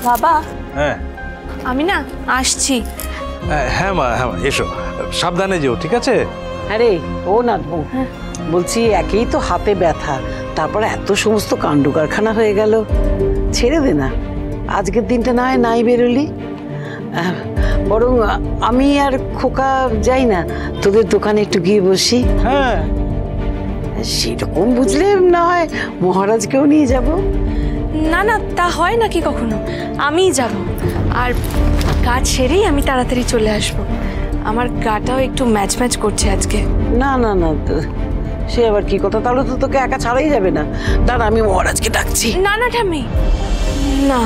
বাবা। হ্যাঁ আমি না আসছি। হ্যাঁ মা, হ্যাঁ মা, এসো, সাবধানে যেও, ঠিক আছে? আরে ও নাতবু, বলছি একেই তো হাতে ব্যথা, তারপরে এত সমস্ত কাণ্ড কারখানা হয়ে গেল, ছেড়ে দে না, আজকের দিনটা না হয় নাই বেরোলি। বরং আমি আর খোকা যাই না, তোদের দোকানে একটু গিয়ে বসি। হ্যাঁ সেরকম বুঝলে না হয় মহারাজকেও নিয়ে যাব। না না, তা হয় নাকি কখনো? আমিই যাব, আর কাজ সেরেই আমি তাড়াতাড়ি চলে আসব। আমার গাটাও একটু ম্যাচ ম্যাচ করছে আজকে। না না না, সে আবার কি কথা, তাহলে তো তোকে একা ছাড়াই যাবে না। দাঁড়া, আমি মহারাজকে ডাকছি। না না ঠাম্মি, না,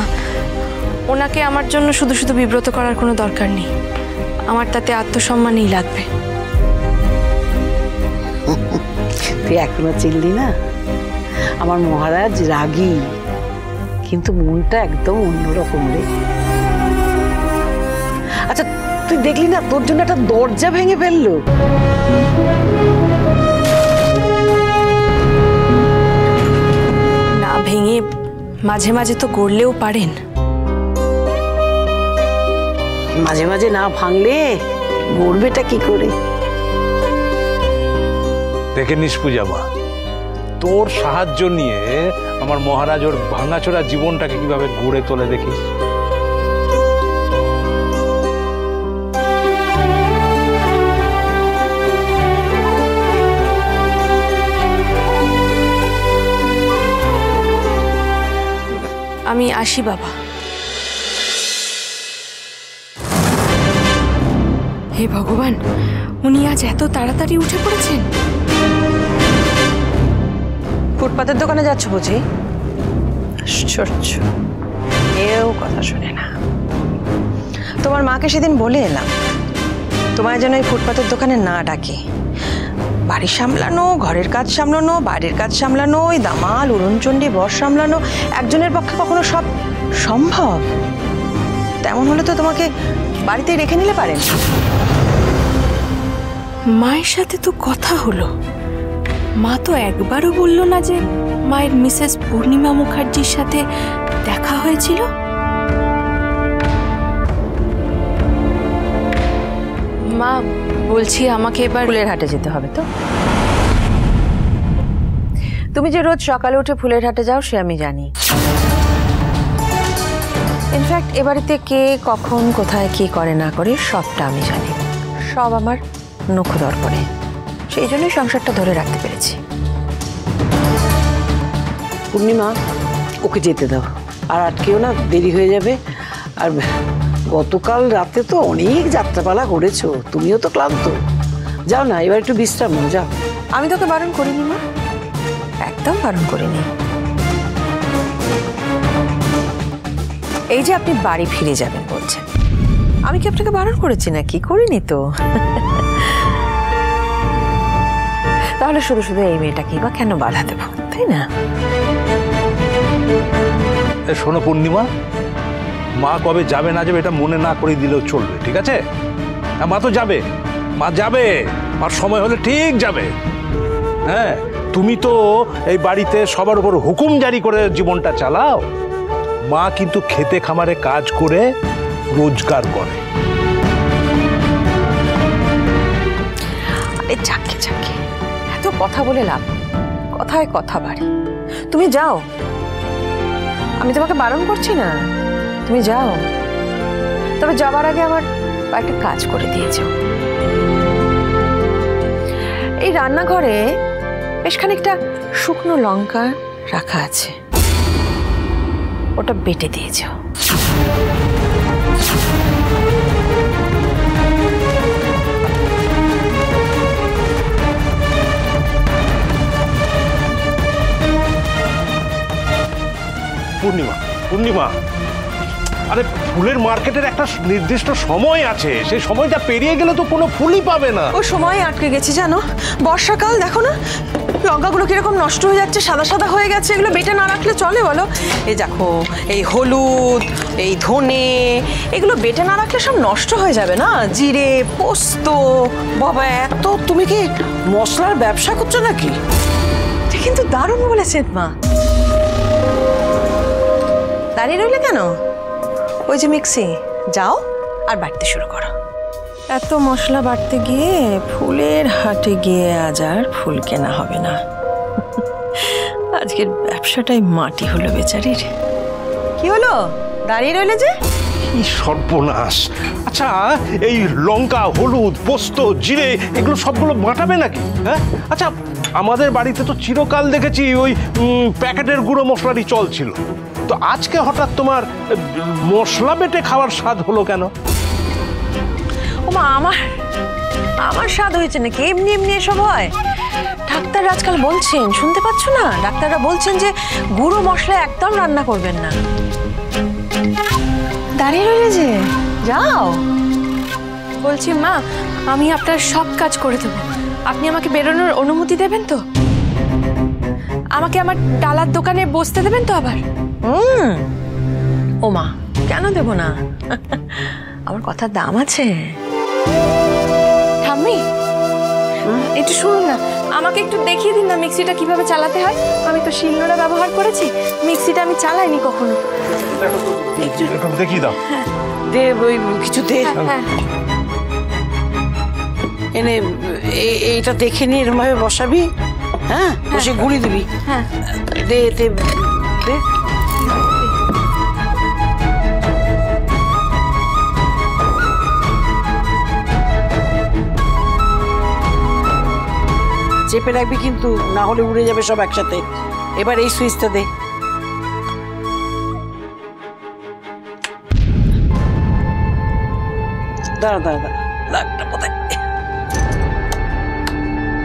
ওনাকে আমার জন্য শুধু শুধু বিব্রত করার কোনো দরকার নেই। আমার তাতে আত্মসম্মানই লাগবে। তুই এখনো চিনলি না? আমার মহারাজ রাগী, কিন্তু মনটা একদম অন্যরকম রে। আচ্ছা তুই দেখলি না, তোর জন্য একটা দরজা ভেঙে ফেললো। না ভেঙে মাঝে মাঝে তো গড়লেও পারেন। মাঝে মাঝে না ভাঙলে গড়বেটা কি করে? দেখে নিস পূজা মা, তোর সাহায্য নিয়ে আমার মহারাজ ওর ভাঙাচোরা জীবনটাকে কিভাবে গড়ে তোলে দেখিস। আমি আসি বাবা। হে ভগবান, উনি আজ এত তাড়াতাড়ি উঠে পড়েছেন। ফুটপাতের দোকানে যাচ্ছ বুঝি? আশ্চর্য, কেউ কথা শোনে না। তোমার মাকে সেদিন বলে এলাম তোমায় যেন এই ফুটপাতের দোকানে না ডাকে। বাড়ি সামলানো, ঘরের কাজ সামলানো, বাইরের কাজ সামলানো, ওই দামাল উড়নচণ্ডী বর সামলানো একজনের পক্ষে কখনো সব সম্ভব? তেমন হলে তো তোমাকে বাড়িতেই রেখে নিলে পারেন। মায়ের সাথে তো কথা হলো, মা তো একবারও বলল না যে মায়ের মিসেস পূর্ণিমা মুখার্জির সাথে দেখা হয়েছিল। মা বলছি আমাকে এবার ফুলের হাটে যেতে হবে তো। তুমি যে রোজ সকালে উঠে ফুলের হাটে যাও সে আমি জানি। ইনফ্যাক্ট এ বাড়িতে কে কখন কোথায় কি করে না করে সবটা আমি জানি, সব আমার নখদর করে। সেই জন্যই সংসারটা ধরে রাখতে পেরেছি। পূর্ণিমা, ওকে যেতে দাও, আর আটকেও না, দেরি হয়ে যাবে। আর গতকাল রাতে তো অনেক যাত্রাপালা করেছো, তুমিও তো ক্লান্ত। যাও না, এবার একটু বিশ্রাম নাও, যাও। আমি তোকে বারণ করিনি মা, একদম বারণ করিনি। এই যে আপনি বাড়ি ফিরে যাবেন বলছেন, আমি কি আপনাকে বারণ করেছি নাকি? করিনি তো। তাহলে শুধু শুধু এই মেয়েটাকেই বা কেন বাধা দেব, তাই না? শোনো পূর্ণিমা, মা কবে যাবে না যাবে এটা মনে না করে দিলেও চলবে, ঠিক আছে? মা তো যাবে, মা যাবে, আর সময় হলে ঠিক যাবে। হ্যাঁ, তুমি তো এই বাড়িতে সবার উপর হুকুম জারি করে জীবনটা চালাও। মা কিন্তু খেতে খামারে কাজ করে রোজগার করে। আরে যাকে যাকে এত কথা বলে লাভ, কথায় কথা বাড়ে। তুমি যাও, আমি তোমাকে বারণ করছি না, তুমি যাও। তবে যাবার আগে আমার একটা কাজ করে দিয়েছো। এই রান্নাঘরে বেশ খানিকটা শুকনো লঙ্কা রাখা আছে, ওটা বেটে দিয়েছো। পূর্ণিমা, পূর্ণিমা, আরে ফুলের মার্কেটের একটা নির্দিষ্ট সময় আছে, সেই সময়টা পেরিয়ে গেলে তো কোনো ফুলই পাবে না। ও সময় আটকে গেছি জানো। বর্ষাকাল দেখো না, লঙ্কাগুলো কিরকম নষ্ট হয়ে যাচ্ছে, সাদা সাদা হয়ে গেছে। এগুলো বেটে না রাখলে চলে বলো? এই দেখো, এই হলুদ, এই ধনে, এগুলো বেটে না রাখলে সব নষ্ট হয়ে যাবে না। জিরে, পোস্ত, বাবা, এত তুমি কি মশলার ব্যবসা করছো নাকি? কিন্তু দারুণ বলেছেন মা। দাঁড়িয়ে রইলে কেন? ওই যে মিক্সি, যাও আর বাটতে শুরু করো। এত মশলা বাটতে গিয়ে ফুলের হাটে গিয়ে আজ আর ফুল কেনা হবে না। আজকের ব্যবসাটাই মাটি হলো বেচারির। কি হলো, দাঁড়িয়ে রইলে যে? কি সর্বনাশ! আচ্ছা, এই লঙ্কা, হলুদ, পোস্ত, জিরে এগুলো সবগুলো বাটাবে নাকি? হ্যাঁ, আচ্ছা, আমাদের বাড়িতে তো চিরকাল দেখেছি ওই প্যাকেটের গুঁড়ো মশলারই চল ছিল। তো আজকে হঠাৎ তোমার মশলা বেটে খাওয়ার স্বাদ হলো কেন? ওমা, আমার স্বাদ হয়েছে নাকি? এমনি এমনি এসব হয়? ডাক্তার আজকাল বলছেন, শুনতে পাচ্ছ না? ডাক্তাররা বলছেন যে গুঁড়ো মশলা একদম রান্না করবেন না। দাঁড়িয়ে রইলে যে, যাও। বলছি মা, আমি আপনার সব কাজ করে দেবো, আপনি আমাকে বেরোনোর অনুমতি দেবেন তো? আমাকে আমার ডালার দোকানে বসতে দেবেন তো আবার? ওমা, কেন দেব না? আমার কথার দাম আছে। ঠাম্মি, একটু শুনুন না, আমাকে একটু দেখিয়ে দিন না মিক্সিটা কিভাবে চালাতে হয়। আমি তো শিলনোড়া ব্যবহার করেছি, মিক্সিটা আমি চালাইনি কখনো। দেখিয়ে দাও। দে ওই কিছু দে। হ্যাঁ, এনে এইটা দেখে নিয়ে এরকম ভাবে বসাবি। হ্যাঁ, বসে গুঁড়ি দিবি। হ্যাঁ, দে দে দে। চেপে রাখবি কিন্তু, না হলে উড়ে যাবে সব একসাথে। এবার এই সুইচটা দে। দাঁড়া দাঁড়া দাঁড়া, লাগটা কোথায়?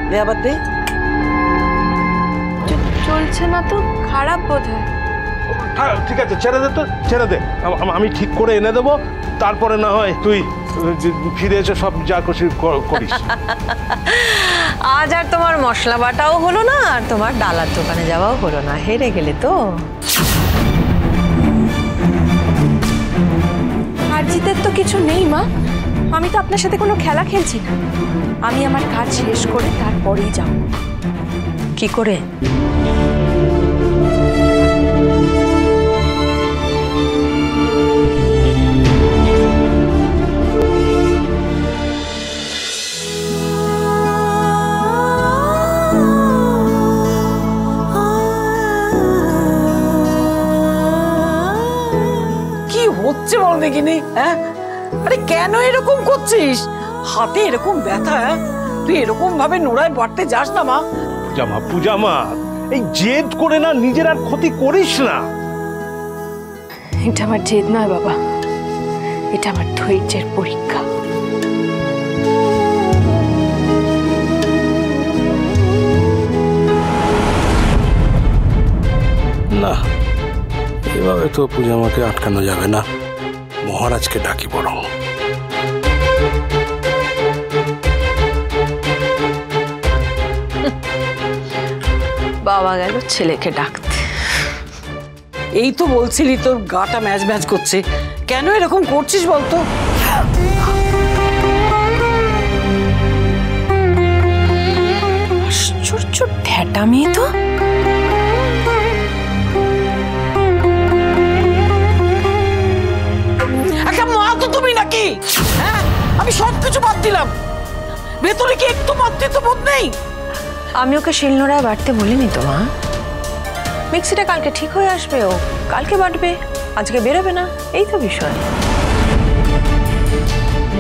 দে আবার দে। চলছে না তো, খারাপ বোধ হয়। হ্যাঁ, ঠিক আছে, ছেড়ে দে তো, ছেড়ে দে। আমি ঠিক করে এনে দেবো, তারপরে না হয় তুই ফিরে এসে সব যা খুশি করিস। আজ আর তোমার মশলা বাটাও হলো না, আর তোমার ডালার দোকানে যাওয়াও হলো না। হেরে গেলে তো। আর জিতের তো কিছু নেই মা, আমি তো আপনার সাথে কোনো খেলা খেলছি না। আমি আমার কাজ শেষ করে তারপরেই যাব। কি করে? কি হচ্ছে বল দেখিনি? হ্যাঁ, আরে কেন এরকম করছিস? হাতে এরকম ব্যথা, হ্যাঁ? তুই এরকম ভাবে নোড়ায় বাড়তে যাস না মা। পূজামা, এই জেদ করে না নিজের আর ক্ষতি করিস না। এটা আমার জেদ নয় বাবা, এটা আমার ধৈর্যের পরীক্ষা। না, এভাবে তো পূজামাকে আটকানো যাবে না। মহারাজকে ডাকি বরং। বাবা গেল ছেলেকে ডাকতে। এই তো বলছিলি তোর গাটা ম্যাচ ম্যাচ করছে, কেন এরকম করছিস বলতো? আশ্চর্য ঠেটা মেয়ে তো। একটা মা তো তুমি নাকি? হ্যাঁ, আমি সবকিছু বাদ দিলাম, ভেতরে কি একটু মাতৃত্ব বোধ নেই? আমি ওকে শিলনোড়ায় বাটতে বলিনি তো মা। মিক্সিটা কালকে ঠিক হয়ে আসবে, ও কালকে বাটবে, আজকে বেরোবে না, এই তো বিষয়।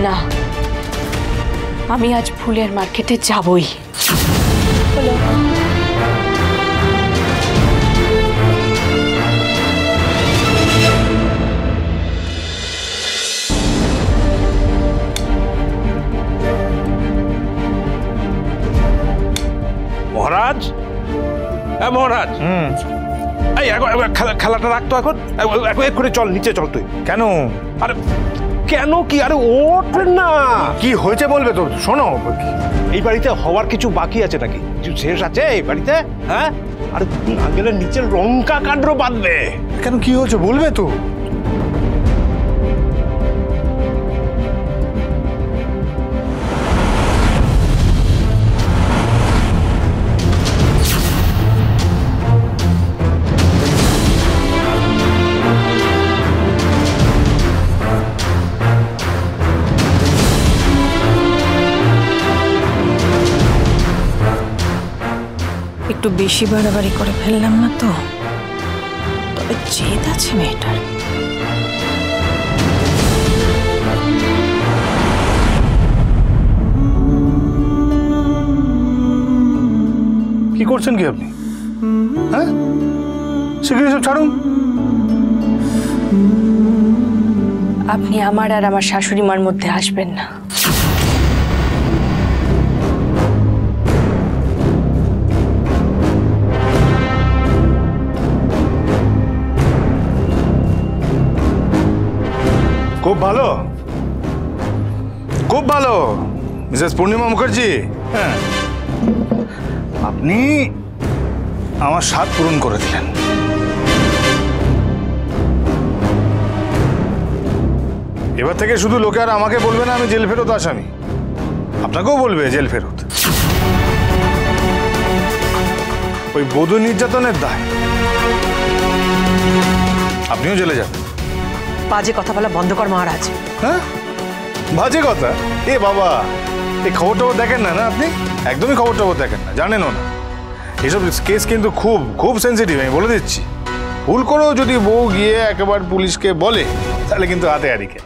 না, আমি আজ ফুলের মার্কেটে যাবই। মহারাজ, হ্যাঁ মহারাজ। এই খেলাটা রাখতো এখন, এক্ষুনি চল, নিচে চল তুই। কেন? আরে কেন কি? আরে ওঠ না। কি হয়েছে বলবে তো, শোনো। এই বাড়িতে হওয়ার কিছু বাকি আছে নাকি? কিছু শেষ আছে এই বাড়িতে? হ্যাঁ, আরে না গেলে নিচের লঙ্কা কাণ্ড বাঁধবে। কেন, কি হয়েছে বলবে তো? একটু বেশি বাড়াবাড়ি করে ফেললাম না তো? তবে জেদ আছে মেয়েটার। কি করছেন কি আপনি? হ্যাঁ, শিগগিরই সব ছাড়ুন। আপনি আমার আর আমার শাশুড়ি মার মধ্যে আসবেন না। খুব ভালো, খুব ভালো মিসেস পূর্ণিমা মুখার্জি। হ্যাঁ, আপনি আমার স্বাদ পূরণ করে দিলেন। এবার থেকে শুধু লোকে আর আমাকে বলবে না আমি জেল ফেরত আসামি, আপনাকেও বলবে জেল ফেরত। ওই বধূ নির্যাতনের দায় আপনিও জেলে যাবেন। বাজে কথা বলা বন্ধ কর মহারাজ। হ্যাঁ, বাজে কথা? এ বাবা, এই খবর টবর দেখেন না? না, আপনি একদমই খবর টবর দেখেন না, জানেনও না। এসব কেস কিন্তু খুব খুব সেন্সিটিভ, আমি বলে দিচ্ছি। ভুল করেও যদি বউ গিয়ে একেবারে পুলিশকে বলে তাহলে কিন্তু হাতে হারিকে।